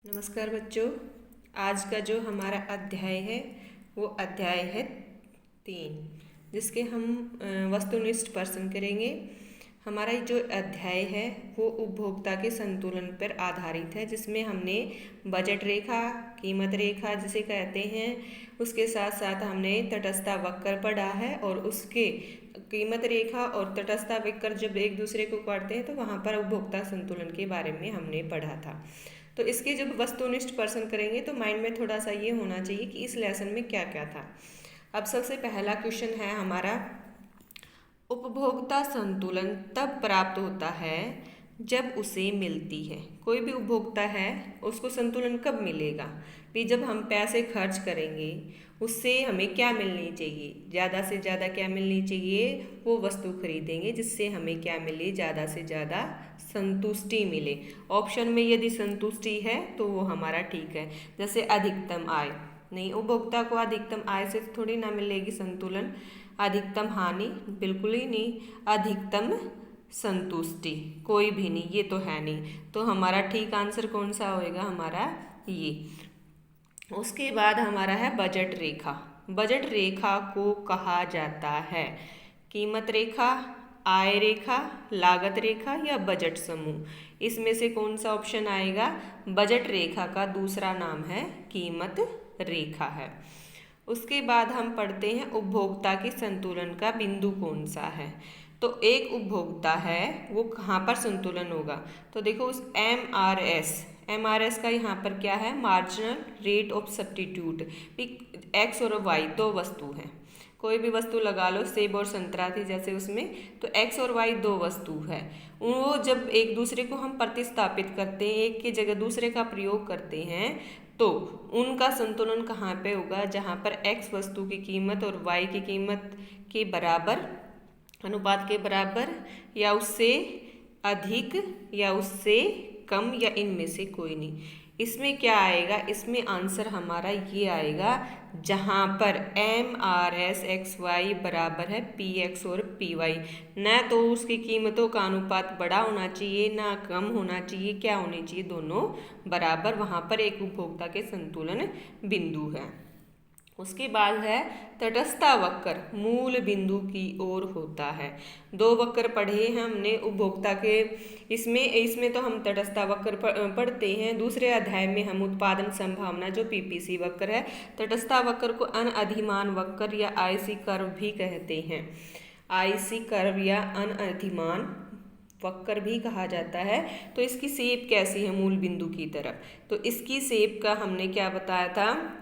नमस्कार बच्चों। आज का जो हमारा अध्याय है वो अध्याय है 3, जिसके हम वस्तुनिष्ठ प्रश्न करेंगे। हमारा जो अध्याय है वो उपभोक्ता के संतुलन पर आधारित है, जिसमें हमने बजट रेखा, कीमत रेखा जिसे कहते हैं, उसके साथ साथ हमने तटस्थ वक्र पढ़ा है। और उसके कीमत रेखा और तटस्थ वक्र जब एक दूसरे को काटते हैं तो वहाँ पर उपभोक्ता संतुलन के बारे में हमने पढ़ा था। तो इसके जब वस्तुनिष्ठ प्रश्न करेंगे तो माइंड में थोड़ा सा ये होना चाहिए कि इस लेसन में क्या क्या था। अब सबसे पहला क्वेश्चन है हमारा, उपभोक्ता संतुलन तब प्राप्त होता है जब उसे मिलती है। कोई भी उपभोक्ता है उसको संतुलन कब मिलेगा भी? जब हम पैसे खर्च करेंगे उससे हमें क्या मिलनी चाहिए, ज़्यादा से ज़्यादा क्या मिलनी चाहिए, वो वस्तु खरीदेंगे जिससे हमें क्या मिले, ज़्यादा से ज़्यादा संतुष्टि मिले। ऑप्शन में यदि संतुष्टि है तो वो हमारा ठीक है। जैसे अधिकतम आय, नहीं, उपभोक्ता को अधिकतम आय से थोड़ी ना मिलेगी संतुलन। अधिकतम हानि, बिल्कुल ही नहीं। अधिकतम संतुष्टि, कोई भी नहीं, ये तो है नहीं। तो हमारा ठीक आंसर कौन सा होएगा? हमारा ये। उसके बाद हमारा है बजट रेखा। बजट रेखा को कहा जाता है कीमत रेखा, आय रेखा, लागत रेखा या बजट समूह। इसमें से कौन सा ऑप्शन आएगा? बजट रेखा का दूसरा नाम है कीमत रेखा है। उसके बाद हम पढ़ते हैं उपभोक्ता के संतुलन का बिंदु कौन सा है। तो एक उपभोक्ता है वो कहाँ पर संतुलन होगा? तो देखो उस एम आर एस का यहाँ पर क्या है? Marginal rate of substitute. X और वाई दो वस्तु हैं, कोई भी वस्तु लगा लो, सेब और संतरा थी जैसे उसमें, तो एक्स और वाई दो वस्तु है। वो जब एक दूसरे को हम प्रतिस्थापित करते हैं, एक की जगह दूसरे का प्रयोग करते हैं, तो उनका संतुलन कहाँ पे होगा? जहाँ पर एक्स वस्तु की कीमत और वाई की कीमत के बराबर, अनुपात के बराबर, या उससे अधिक या उससे कम, या इनमें से कोई नहीं। इसमें क्या आएगा? इसमें आंसर हमारा ये आएगा जहाँ पर MRS/XY बराबर है PX और PY। न तो उसकी कीमतों का अनुपात बड़ा होना चाहिए ना कम होना चाहिए, क्या होनी चाहिए? दोनों बराबर। वहाँ पर एक उपभोक्ता के संतुलन बिंदु है। उसके बाद है तटस्थ वक्र, मूल बिंदु की ओर होता है। दो वक्र पढ़े हैं हमने उपभोक्ता के, इसमें तो हम तटस्थ वक्र पढ़ते हैं। दूसरे अध्याय में हम उत्पादन संभावना जो PPC वक्र है, तटस्थ वक्र को अनअधिमान वक्र या IC कर्व भी कहते हैं। IC कर्व या अनअधिमान वक्र भी कहा जाता है। तो इसकी शेप कैसी है? मूल बिंदु की तरफ। तो इसकी शेप का हमने क्या बताया था?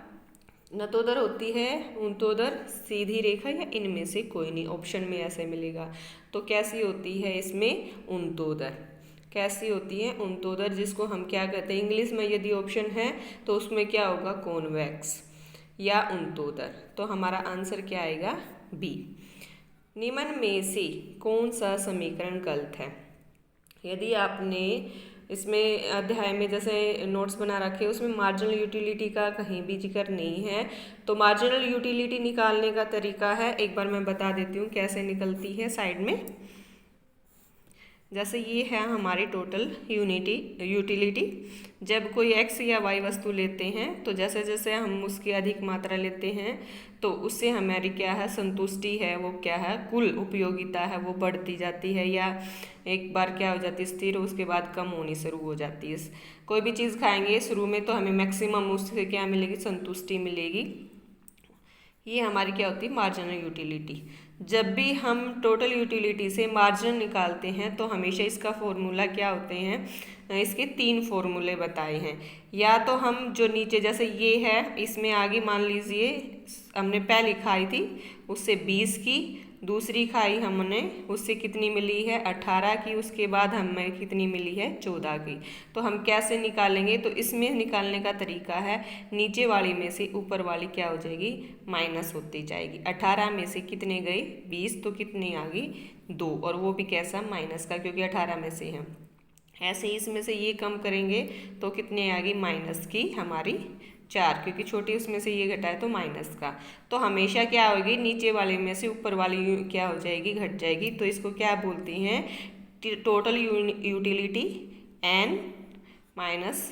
नतोदर होती है, उन्तोदर, सीधी रेखा या इनमें से कोई नहीं। ऑप्शन में ऐसे मिलेगा। तो कैसी होती है इसमें? उन्तोदर। कैसी होती है? उन्तोदर, जिसको हम क्या कहते हैं इंग्लिश में? यदि ऑप्शन है तो उसमें क्या होगा? कॉन्वेक्स या उन्तोदर। तो हमारा आंसर क्या आएगा? बी। निम्न में से कौन सा समीकरण गलत है? यदि आपने इसमें अध्याय में जैसे नोट्स बना रखे उसमें मार्जिनल यूटिलिटी का कहीं भी जिक्र नहीं है, तो मार्जिनल यूटिलिटी निकालने का तरीका है, एक बार मैं बता देती हूँ कैसे निकलती है साइड में। जैसे ये है हमारी टोटल यूटिलिटी। जब कोई एक्स या वाई वस्तु लेते हैं तो जैसे जैसे हम उसकी अधिक मात्रा लेते हैं तो उससे हमारी क्या है? संतुष्टि है वो क्या है? कुल उपयोगिता है वो बढ़ती जाती है, या एक बार क्या हो जाती है? स्थिर, उसके बाद कम होनी शुरू हो जाती है। कोई भी चीज़ खाएंगे शुरू में तो हमें मैक्सिमम उससे क्या मिलेगी? संतुष्टि मिलेगी। ये हमारी क्या होती है? Marginal utility. जब भी हम टोटल यूटिलिटी से मार्जिन निकालते हैं तो हमेशा इसका फॉर्मूला क्या होते हैं? इसके 3 फॉर्मूले बताए हैं। या तो हम जो नीचे जैसे ये है, इसमें आगे मान लीजिए हमने पहली खाई थी उससे 20 की, दूसरी खाई हमने उससे कितनी मिली है? 18 की, उसके बाद हमें कितनी मिली है? 14 की। तो हम कैसे निकालेंगे? तो इसमें निकालने का तरीका है, नीचे वाली में से ऊपर वाली क्या हो जाएगी? माइनस होती जाएगी। 18 में से कितने गए? 20, तो कितनी आ गई? 2, और वो भी कैसा? माइनस का, क्योंकि 18 में से है। ऐसे ही इसमें से ये कम करेंगे तो कितने आ गई? माइनस की हमारी 4, क्योंकि छोटी उसमें से ये घटा है तो माइनस का। तो हमेशा क्या होगी? नीचे वाले में से ऊपर वाली क्या हो जाएगी? घट जाएगी। तो इसको क्या बोलती हैं? Total utility N minus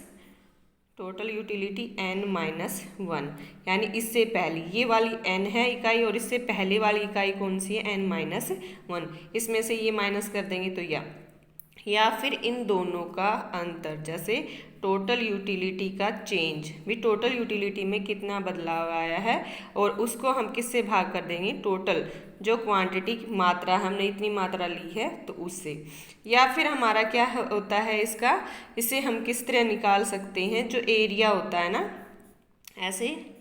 total utility n-1, यानी इससे पहले ये वाली n है इकाई और इससे पहले वाली इकाई कौन सी है, n-1। इसमें से ये माइनस कर देंगे तो या फिर इन दोनों का अंतर, जैसे टोटल यूटिलिटी का चेंज भी, टोटल यूटिलिटी में कितना बदलाव आया है और उसको हम किससे भाग कर देंगे, टोटल जो क्वांटिटी मात्रा हमने इतनी मात्रा ली है तो उससे। या फिर हमारा क्या होता है इसका, इसे हम किस तरह निकाल सकते हैं, जो एरिया होता है ना, ऐसे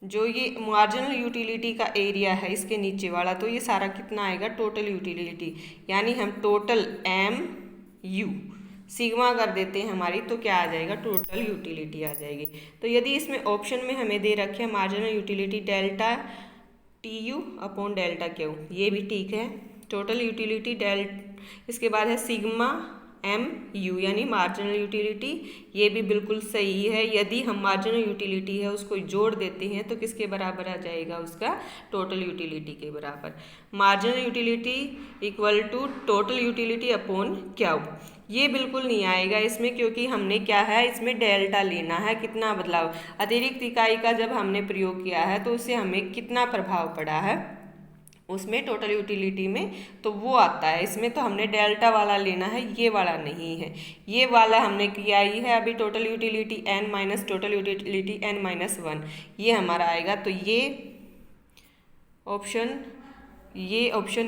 जो ये मार्जिनल यूटिलिटी का एरिया है इसके नीचे वाला, तो ये सारा कितना आएगा, टोटल यूटिलिटी, यानी हम टोटल MU सिग्मा कर देते हैं हमारी, तो क्या आ जाएगा, टोटल यूटिलिटी आ जाएगी। तो यदि इसमें ऑप्शन में हमें दे रखे हैं marginal utility delta TU upon delta Q, ये भी ठीक है। टोटल यूटिलिटी इसके बाद है सिग्मा MU यानी मार्जिनल यूटिलिटी, ये भी बिल्कुल सही है। यदि हम मार्जिनल यूटिलिटी है उसको जोड़ देते हैं तो किसके बराबर आ जाएगा, उसका टोटल यूटिलिटी के बराबर। Marginal utility equal to total utility upon Q, ये बिल्कुल नहीं आएगा इसमें, क्योंकि हमने क्या है इसमें डेल्टा लेना है, कितना बदलाव, अतिरिक्त इकाई का जब हमने प्रयोग किया है तो उससे हमें कितना प्रभाव पड़ा है उसमें टोटल यूटिलिटी में, तो वो आता है इसमें। तो हमने डेल्टा वाला लेना है, ये वाला नहीं है, ये वाला हमने किया ही है अभी, total utility n minus total utility n-1, ये हमारा आएगा। तो ये ऑप्शन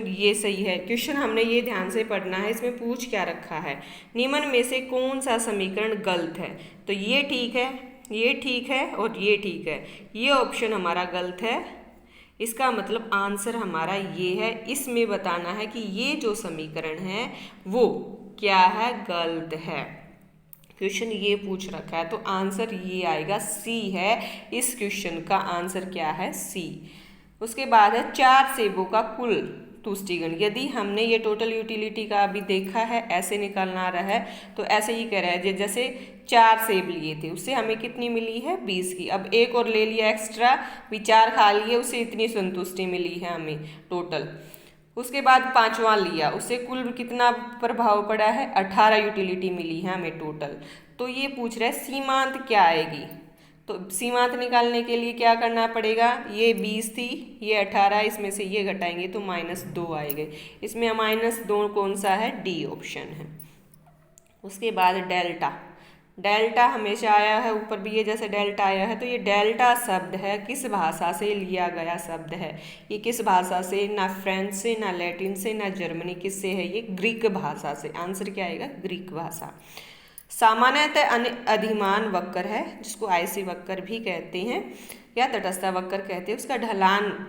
ये सही है। क्वेश्चन हमने ये ध्यान से पढ़ना है, इसमें पूछ क्या रखा है, निम्न में से कौन सा समीकरण गलत है, तो ये ठीक है, ये ठीक है और ये ठीक है, ये ऑप्शन हमारा गलत है। इसका मतलब आंसर हमारा ये है, इसमें बताना है कि ये जो समीकरण है वो क्या है, गलत है। क्वेश्चन ये पूछ रखा है तो आंसर ये आएगा, सी है। इस क्वेश्चन का आंसर क्या है, सी। उसके बाद है 4 सेबों का कुल तुष्टिगण। यदि हमने ये टोटल यूटिलिटी का अभी देखा है, ऐसे निकालना रहा है तो ऐसे ही कह रहा है, जैसे 4 सेब लिए थे उससे हमें कितनी मिली है, 20 की। अब एक और ले लिया एक्स्ट्रा, भी 4 खा लिए, उससे इतनी संतुष्टि मिली है हमें टोटल। उसके बाद 5वां लिया, उससे कुल कितना प्रभाव पड़ा है, 18 यूटिलिटी मिली है हमें टोटल। तो ये पूछ रहा है सीमांत क्या आएगी, तो सीमांत निकालने के लिए क्या करना पड़ेगा, ये 20 थी, ये 18, इसमें से ये घटाएंगे तो -2 आएंगे। इसमें -2 कौन सा है, डी ऑप्शन है। उसके बाद डेल्टा हमेशा आया है, ऊपर भी ये जैसे डेल्टा आया है, तो ये डेल्टा शब्द है किस भाषा से लिया गया शब्द है, ये किस भाषा से, ना फ्रेंच से, ना लैटिन से, ना जर्मनी, किससे है, ये ग्रीक भाषा से। आंसर क्या आएगा, ग्रीक भाषा। सामान्यतः अधिमान वक्र है, जिसको आयसी वक्र भी कहते हैं या तटस्था वक्र कहते हैं, उसका ढलान,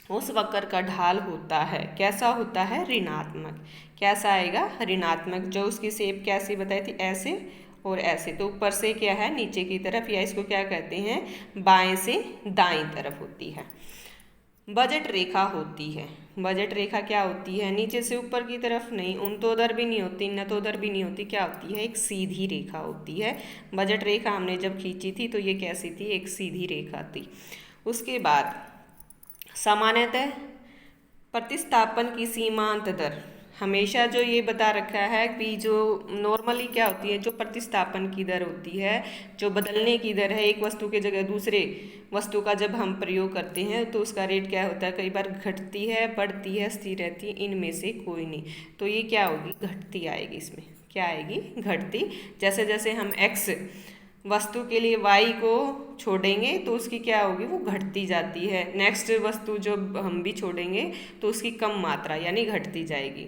उस वक्र का ढाल होता है, कैसा होता है, ऋणात्मक। कैसा आएगा, ऋणात्मक। जो उसकी शेप कैसी बताई थी, ऐसे और ऐसे, तो ऊपर से क्या है, नीचे की तरफ, या इसको क्या कहते हैं, बाएं से दाईं तरफ होती है। बजट रेखा होती है, बजट रेखा क्या होती है, नीचे से ऊपर की तरफ नहीं, उन तो उधर भी नहीं होती, न तो उधर भी नहीं होती, क्या होती है, एक सीधी रेखा होती है। बजट रेखा हमने जब खींची थी तो ये कैसी थी, एक सीधी रेखा थी। उसके बाद सामान्यतः प्रतिस्थापन की सीमांत दर, हमेशा जो ये बता रखा है कि जो नॉर्मली क्या होती है, जो प्रतिस्थापन की दर होती है, जो बदलने की दर है, एक वस्तु के जगह दूसरे वस्तु का जब हम प्रयोग करते हैं तो उसका रेट क्या होता है, कई बार घटती है, बढ़ती है, स्थिर रहती है, इनमें से कोई नहीं। तो ये क्या होगी, घटती आएगी, इसमें क्या आएगी, घटती। जैसे जैसे हम x वस्तु के लिए y को छोड़ेंगे तो उसकी क्या होगी, वो घटती जाती है। नेक्स्ट वस्तु जो हम भी छोड़ेंगे तो उसकी कम मात्रा यानी घटती जाएगी।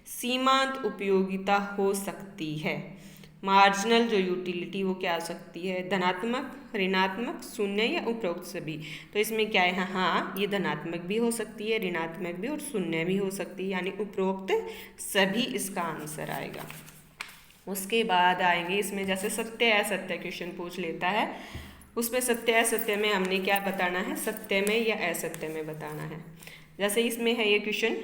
सीमांत उपयोगिता हो सकती है, मार्जिनल जो यूटिलिटी वो क्या हो सकती है, धनात्मक, ऋणात्मक, शून्य या उपरोक्त सभी। तो इसमें क्या है, हाँ ये धनात्मक भी हो सकती है, ऋणात्मक भी और शून्य भी हो सकती है, यानी उपरोक्त सभी इसका आंसर आएगा। उसके बाद आएंगे इसमें जैसे सत्य असत्य क्वेश्चन पूछ लेता है, उसमें सत्य असत्य में हमने क्या बताना है, सत्य में या असत्य में बताना है। जैसे इसमें है ये क्वेश्चन,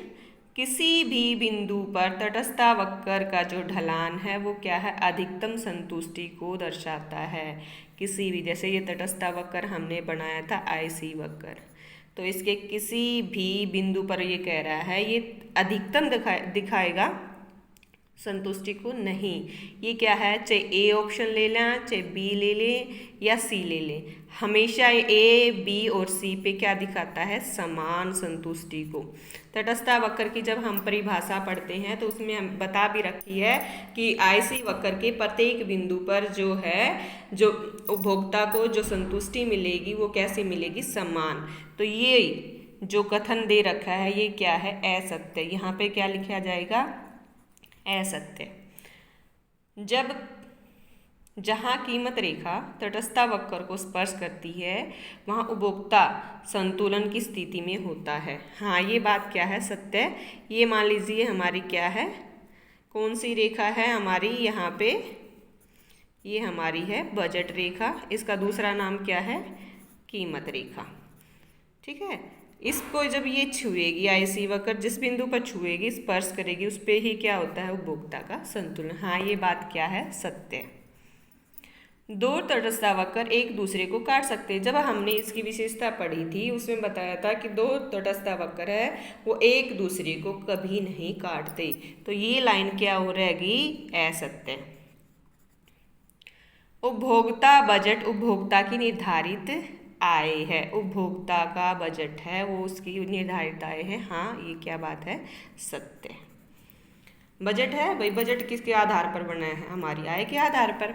किसी भी बिंदु पर तटस्था वक्र का जो ढलान है वो क्या है, अधिकतम संतुष्टि को दर्शाता है। किसी भी, जैसे ये तटस्था वक्र हमने बनाया था आईसी वक्र, तो इसके किसी भी बिंदु पर ये कह रहा है ये अधिकतम दिखाएगा संतुष्टि को नहीं। ये क्या है, चाहे ए ऑप्शन ले लें, चाहे बी ले लें या सी ले लें, हमेशा ए बी और सी पे क्या दिखाता है, समान संतुष्टि को। तटस्थ वक्र की जब हम परिभाषा पढ़ते हैं तो उसमें हम बता भी रखी है कि आयसी वक्र के प्रत्येक बिंदु पर जो है, जो उपभोक्ता को जो संतुष्टि मिलेगी वो कैसी मिलेगी, समान। तो ये जो कथन दे रखा है ये क्या है, असत्य। यहाँ पे क्या लिखा जाएगा, असत्य। जब जहाँ कीमत रेखा तटस्थ वक्र को स्पर्श करती है वहाँ उपभोक्ता संतुलन की स्थिति में होता है। हाँ, ये बात क्या है, सत्य। ये मान लीजिए हमारी क्या है, कौन सी रेखा है हमारी, यहाँ पे ये हमारी है बजट रेखा, इसका दूसरा नाम क्या है, कीमत रेखा। ठीक है, इसको जब ये छुएगी आईसी वक्र, जिस बिंदु पर छुएगी, स्पर्श करेगी, उस पे ही क्या होता है, उपभोक्ता का संतुलन। हाँ, ये बात क्या है, सत्य। दो तटस्थ वक्र एक दूसरे को काट सकते हैं। जब हमने इसकी विशेषता पढ़ी थी उसमें बताया था कि दो तटस्थ वक्र है वो एक दूसरे को कभी नहीं काटते। तो ये लाइन क्या हो रहेगी, असत्य। उपभोक्ता बजट उपभोक्ता की निर्धारित आय है, उपभोक्ता का बजट है वो उसकी निर्धारित आय है। हाँ, ये क्या बात है, सत्य। बजट है भाई, बजट किसके आधार पर बना है, हमारी आय के आधार पर।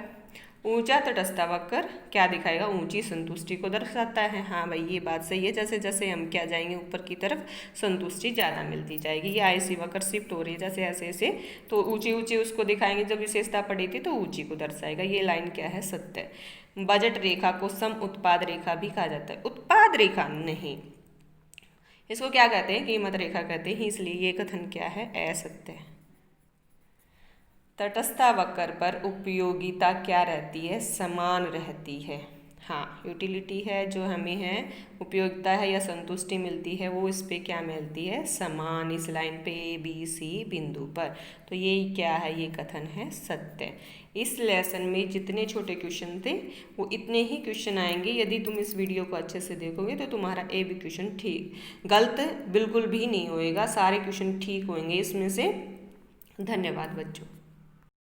ऊंचा तटस्थ वक्र क्या दिखाएगा, ऊंची संतुष्टि को दर्शाता है। हाँ भाई, ये बात सही है। जैसे जैसे हम क्या जाएंगे ऊपर की तरफ, संतुष्टि ज़्यादा मिलती जाएगी। ये आईसी वक्र शिफ्ट हो रही है जैसे ऐसे ऐसे, तो ऊंची ऊंची उसको दिखाएंगे। जब विशेषता पड़ी थी तो ऊंची को दर्शाएगा। ये लाइन क्या है, सत्य। बजट रेखा को सम उत्पाद रेखा भी कहा जाता है। उत्पाद रेखा नहीं, इसको क्या कहते हैं, कीमत रेखा कहते हैं, इसलिए ये कथन क्या है, असत्य। तटस्थ वक्र पर उपयोगिता क्या रहती है, समान रहती है। हाँ, यूटिलिटी है जो हमें है, उपयोगिता है या संतुष्टि मिलती है वो इस पे क्या मिलती है, समान, इस लाइन पे ए बी सी बिंदु पर। तो ये क्या है, ये कथन है सत्य। इस लेसन में जितने छोटे क्वेश्चन थे वो इतने ही क्वेश्चन आएंगे। यदि तुम इस वीडियो को अच्छे से देखोगे तो तुम्हारा ए बी क्वेश्चन ठीक, गलत बिल्कुल भी नहीं होएगा, सारे क्वेश्चन ठीक होंगे इसमें से। धन्यवाद बच्चों।